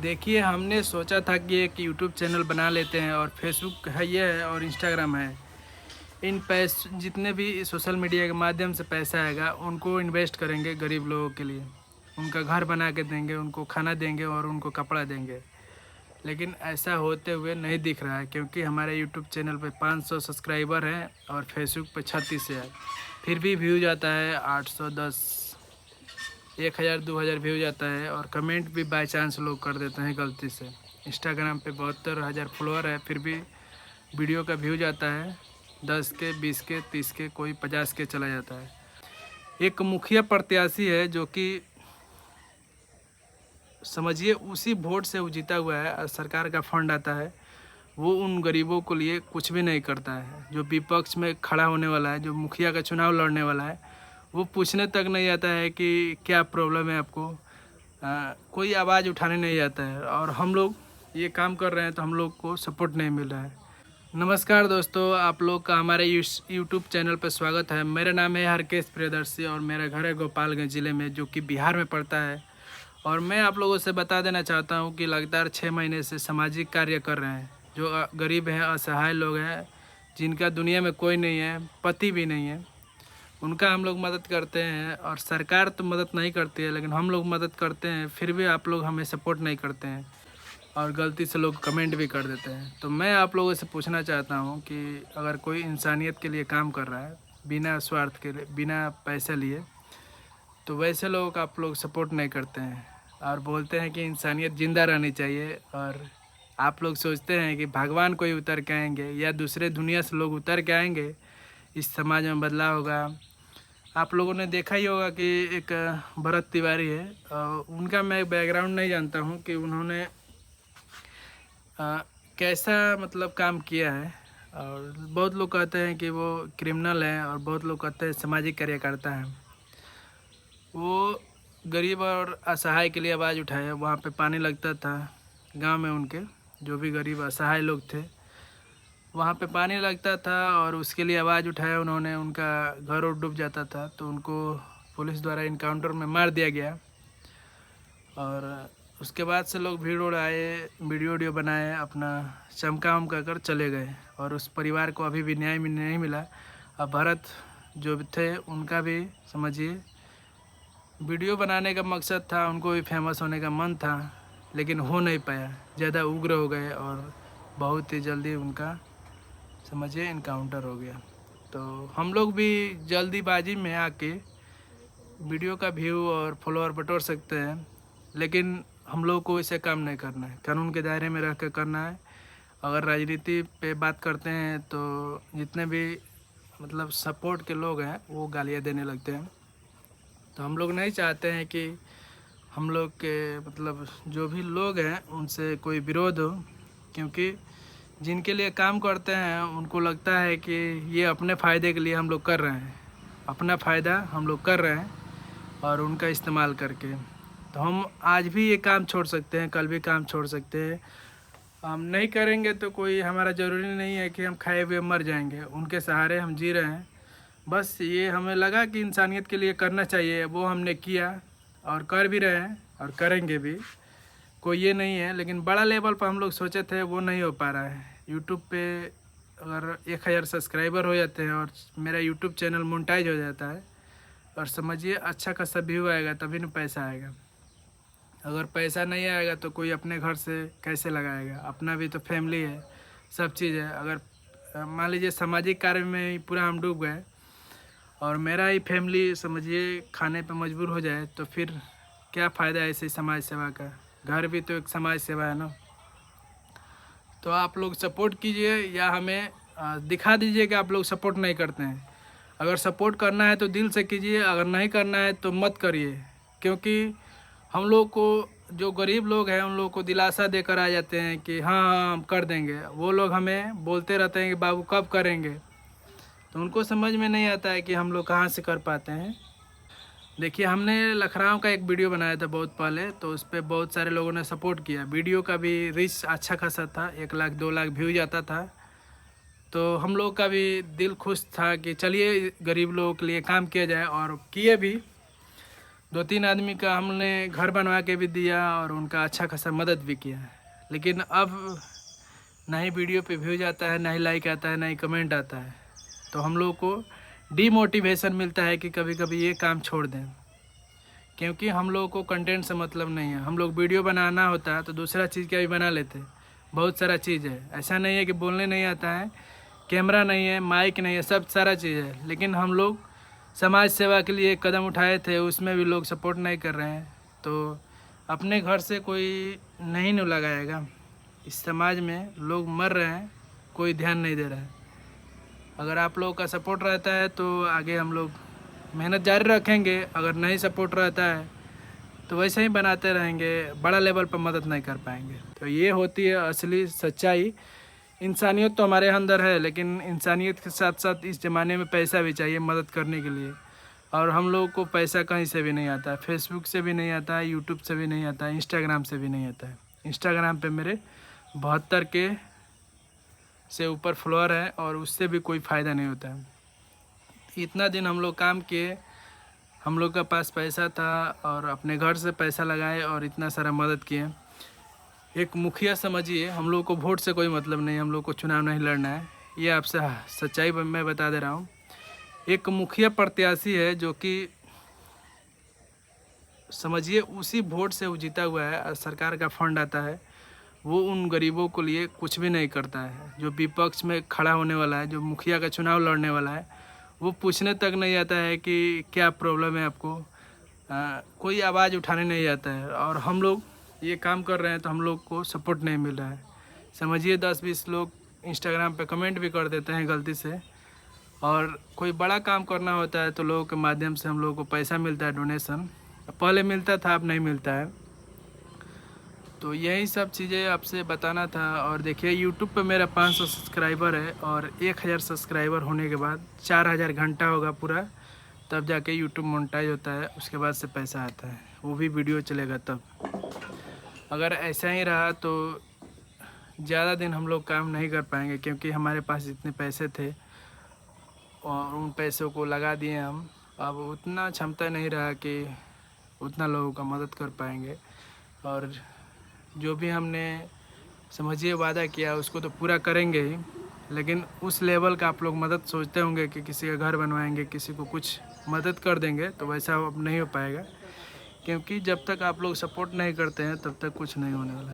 देखिए, हमने सोचा था कि एक यूट्यूब चैनल बना लेते हैं और फेसबुक है ये है और इंस्टाग्राम है। इन जितने भी सोशल मीडिया के माध्यम से पैसा आएगा उनको इन्वेस्ट करेंगे गरीब लोगों के लिए। उनका घर बना के देंगे, उनको खाना देंगे और उनको कपड़ा देंगे। लेकिन ऐसा होते हुए नहीं दिख रहा है, क्योंकि हमारे यूट्यूब चैनल पे 500 सब्सक्राइबर हैं और फेसबुक पे 36 है। फिर भी व्यूज आता है 810, 1000 2000 व्यूज आता है और कमेंट भी बाय चांस लोग कर देते हैं गलती से। इंस्टाग्राम पे 72,000 फॉलोअर है, फिर भी वीडियो का व्यूज आता है 10 के, 20 के, 30 के, कोई 50 के चला जाता है। एक मुखिया प्रत्याशी है जो कि समझिए उसी वोट से वो जीता हुआ है और सरकार का फंड आता है, वो उन गरीबों के लिए कुछ भी नहीं करता है। जो विपक्ष में खड़ा होने वाला है, जो मुखिया का चुनाव लड़ने वाला है, वो पूछने तक नहीं आता है कि क्या प्रॉब्लम है आपको। कोई आवाज़ उठाने नहीं आता है और हम लोग ये काम कर रहे हैं तो हम लोग को सपोर्ट नहीं मिल रहा है। नमस्कार दोस्तों, आप लोग का हमारे यूट्यूब चैनल पर स्वागत है। मेरा नाम है हरकेश प्रियदर्शी और मेरा घर है गोपालगंज ज़िले में, जो कि बिहार में पड़ता है। और मैं आप लोगों से बता देना चाहता हूँ कि लगातार 6 महीने से सामाजिक कार्य कर रहे हैं। जो गरीब हैं, असहाय लोग हैं, जिनका दुनिया में कोई नहीं है, पति भी नहीं है, उनका हम लोग मदद करते हैं। और सरकार तो मदद नहीं करती है, लेकिन हम लोग मदद करते हैं, फिर भी आप लोग हमें सपोर्ट नहीं करते हैं और गलती से लोग कमेंट भी कर देते हैं। तो मैं आप लोगों से पूछना चाहता हूँ कि अगर कोई इंसानियत के लिए काम कर रहा है, बिना स्वार्थ के लिए, बिना पैसे लिए, तो वैसे लोगों का आप लोग सपोर्ट नहीं करते हैं और बोलते हैं कि इंसानियत ज़िंदा रहनी चाहिए। और आप लोग सोचते हैं कि भगवान कोई उतर के आएंगे या दूसरे दुनिया से लोग उतर के आएंगे, इस समाज में बदलाव होगा। आप लोगों ने देखा ही होगा कि एक भरत तिवारी है, उनका मैं बैकग्राउंड नहीं जानता हूँ कि उन्होंने कैसा मतलब काम किया है। और बहुत लोग कहते हैं कि वो क्रिमिनल है और बहुत लोग कहते हैं सामाजिक कार्यकर्ता है। वो गरीब और असहाय के लिए आवाज़ उठाया। वहाँ पे पानी लगता था गांव में, उनके जो भी गरीब असहाय लोग थे वहाँ पे पानी लगता था और उसके लिए आवाज़ उठाया उन्होंने। उनका घर और डूब जाता था तो उनको पुलिस द्वारा इनकाउंटर में मार दिया गया। और उसके बाद से लोग भीड़ उड़ आए, वीडियो बनाए, अपना चमका उमका कर चले गए और उस परिवार को अभी भी न्याय नहीं मिला। अब भरत जो थे उनका भी समझिए वीडियो बनाने का मकसद था, उनको भी फेमस होने का मन था, लेकिन हो नहीं पाया। ज़्यादा उग्र हो गए और बहुत ही जल्दी उनका समझिए इनकाउंटर हो गया। तो हम लोग भी जल्दीबाजी में आके वीडियो का व्यू और फॉलोअर बटोर सकते हैं, लेकिन हम लोग को इसे काम नहीं करना है, कानून के दायरे में रह कर करना है। अगर राजनीति पे बात करते हैं तो जितने भी मतलब सपोर्ट के लोग हैं वो गालियाँ देने लगते हैं। तो हम लोग नहीं चाहते हैं कि हम लोग के मतलब जो भी लोग हैं उनसे कोई विरोध हो, क्योंकि जिनके लिए काम करते हैं उनको लगता है कि ये अपने फ़ायदे के लिए हम लोग कर रहे हैं, अपना फ़ायदा हम लोग कर रहे हैं और उनका इस्तेमाल करके। तो हम आज भी ये काम छोड़ सकते हैं, कल भी काम छोड़ सकते हैं। हम नहीं करेंगे तो कोई हमारा ज़रूरी नहीं है कि हम खाए हुए मर जाएंगे, उनके सहारे हम जी रहे हैं। बस ये हमें लगा कि इंसानियत के लिए करना चाहिए, वो हमने किया और कर भी रहे हैं और करेंगे भी। कोई ये नहीं है, लेकिन बड़ा लेवल पर हम लोग सोचे थे वो नहीं हो पा रहा है। यूट्यूब पे अगर 1000 सब्सक्राइबर हो जाते हैं और मेरा यूट्यूब चैनल मोनेटाइज हो जाता है और समझिए अच्छा खासा व्यू आएगा, तभी ना पैसा आएगा। अगर पैसा नहीं आएगा तो कोई अपने घर से कैसे लगाएगा? अपना भी तो फैमिली है, सब चीज़ है। अगर मान लीजिए सामाजिक कार्य में ही पूरा हम डूब गए और मेरा ही फैमिली समझिए खाने पे मजबूर हो जाए, तो फिर क्या फ़ायदा है ऐसे समाज सेवा का? घर भी तो एक समाज सेवा है ना। तो आप लोग सपोर्ट कीजिए या हमें दिखा दीजिए कि आप लोग सपोर्ट नहीं करते हैं। अगर सपोर्ट करना है तो दिल से कीजिए, अगर नहीं करना है तो मत करिए। क्योंकि हम लोग को जो गरीब लोग हैं उन लोगों को दिलासा देकर आ जाते हैं कि हाँ हाँ हम कर देंगे। वो लोग हमें बोलते रहते हैं कि बाबू कब करेंगे, तो उनको समझ में नहीं आता है कि हम लोग कहाँ से कर पाते हैं। देखिए, हमने लखनऊ का एक वीडियो बनाया था बहुत पहले, तो उस पर बहुत सारे लोगों ने सपोर्ट किया। वीडियो का भी रीच अच्छा खासा था, 1 लाख 2 लाख व्यू जाता था। तो हम लोग का भी दिल खुश था कि चलिए गरीब लोगों के लिए काम किया जाए, और किए भी। 2-3 आदमी का हमने घर बनवा के भी दिया और उनका अच्छा खासा मदद भी किया है। लेकिन अब ना ही वीडियो पे व्यूज आता है, ना ही लाइक आता है, ना ही कमेंट आता है। तो हम लोग को डीमोटिवेशन मिलता है कि कभी कभी ये काम छोड़ दें, क्योंकि हम लोगों को कंटेंट से मतलब नहीं है। हम लोग वीडियो बनाना होता है तो दूसरा चीज़ क्या भी बना लेते हैं, बहुत सारा चीज़ है। ऐसा नहीं है कि बोलने नहीं आता है, कैमरा नहीं है, माइक नहीं है, सब सारा चीज़ है। लेकिन हम लोग समाज सेवा के लिए एक कदम उठाए थे, उसमें भी लोग सपोर्ट नहीं कर रहे हैं। तो अपने घर से कोई नहीं लगाएगा। इस समाज में लोग मर रहे हैं, कोई ध्यान नहीं दे रहा है। अगर आप लोगों का सपोर्ट रहता है तो आगे हम लोग मेहनत जारी रखेंगे। अगर नहीं सपोर्ट रहता है तो वैसे ही बनाते रहेंगे, बड़ा लेवल पर मदद नहीं कर पाएंगे। तो ये होती है असली सच्चाई। इंसानियत तो हमारे अंदर है, लेकिन इंसानियत के साथ साथ इस ज़माने में पैसा भी चाहिए मदद करने के लिए। और हम लोगों को पैसा कहीं से भी नहीं आता है, फेसबुक से भी नहीं आता है, यूट्यूब से भी नहीं आता है, इंस्टाग्राम से भी नहीं आता है। इंस्टाग्राम पे मेरे 72 के से ऊपर फॉलोअर है और उससे भी कोई फ़ायदा नहीं होता है। इतना दिन हम लोग काम किए, हम लोग का पास पैसा था और अपने घर से पैसा लगाए और इतना सारा मदद किए। एक मुखिया समझिए, हम लोग को वोट से कोई मतलब नहीं, हम लोग को चुनाव नहीं लड़ना है। ये आपसे सच्चाई मैं बता दे रहा हूँ। एक मुखिया प्रत्याशी है जो कि समझिए उसी वोट से वो जीता हुआ है और सरकार का फंड आता है, वो उन गरीबों के लिए कुछ भी नहीं करता है। जो विपक्ष में खड़ा होने वाला है, जो मुखिया का चुनाव लड़ने वाला है, वो पूछने तक नहीं आता है कि क्या प्रॉब्लम है आपको, कोई आवाज़ उठाने नहीं आता है। और हम लोग ये काम कर रहे हैं तो हम लोग को सपोर्ट नहीं मिल रहा है। समझिए 10-20 लोग इंस्टाग्राम पे कमेंट भी कर देते हैं गलती से। और कोई बड़ा काम करना होता है तो लोगों के माध्यम से हम लोगों को पैसा मिलता है, डोनेशन। पहले मिलता था, अब नहीं मिलता है। तो यही सब चीज़ें आपसे बताना था। और देखिए यूट्यूब पे मेरा 500 सब्सक्राइबर है और 1000 सब्सक्राइबर होने के बाद 4000 घंटा होगा पूरा, तब जाके यूट्यूब मोनेटाइज होता है। उसके बाद से पैसा आता है, वो भी वीडियो चलेगा तब। अगर ऐसा ही रहा तो ज़्यादा दिन हम लोग काम नहीं कर पाएंगे, क्योंकि हमारे पास इतने पैसे थे और उन पैसों को लगा दिए हम। अब उतना क्षमता नहीं रहा कि उतना लोगों का मदद कर पाएंगे। और जो भी हमने समझिए वादा किया उसको तो पूरा करेंगे ही, लेकिन उस लेवल का आप लोग मदद सोचते होंगे कि किसी का घर बनवाएंगे, किसी को कुछ मदद कर देंगे, तो वैसा अब नहीं हो पाएगा। क्योंकि जब तक आप लोग सपोर्ट नहीं करते हैं तब तक कुछ नहीं होने वाला।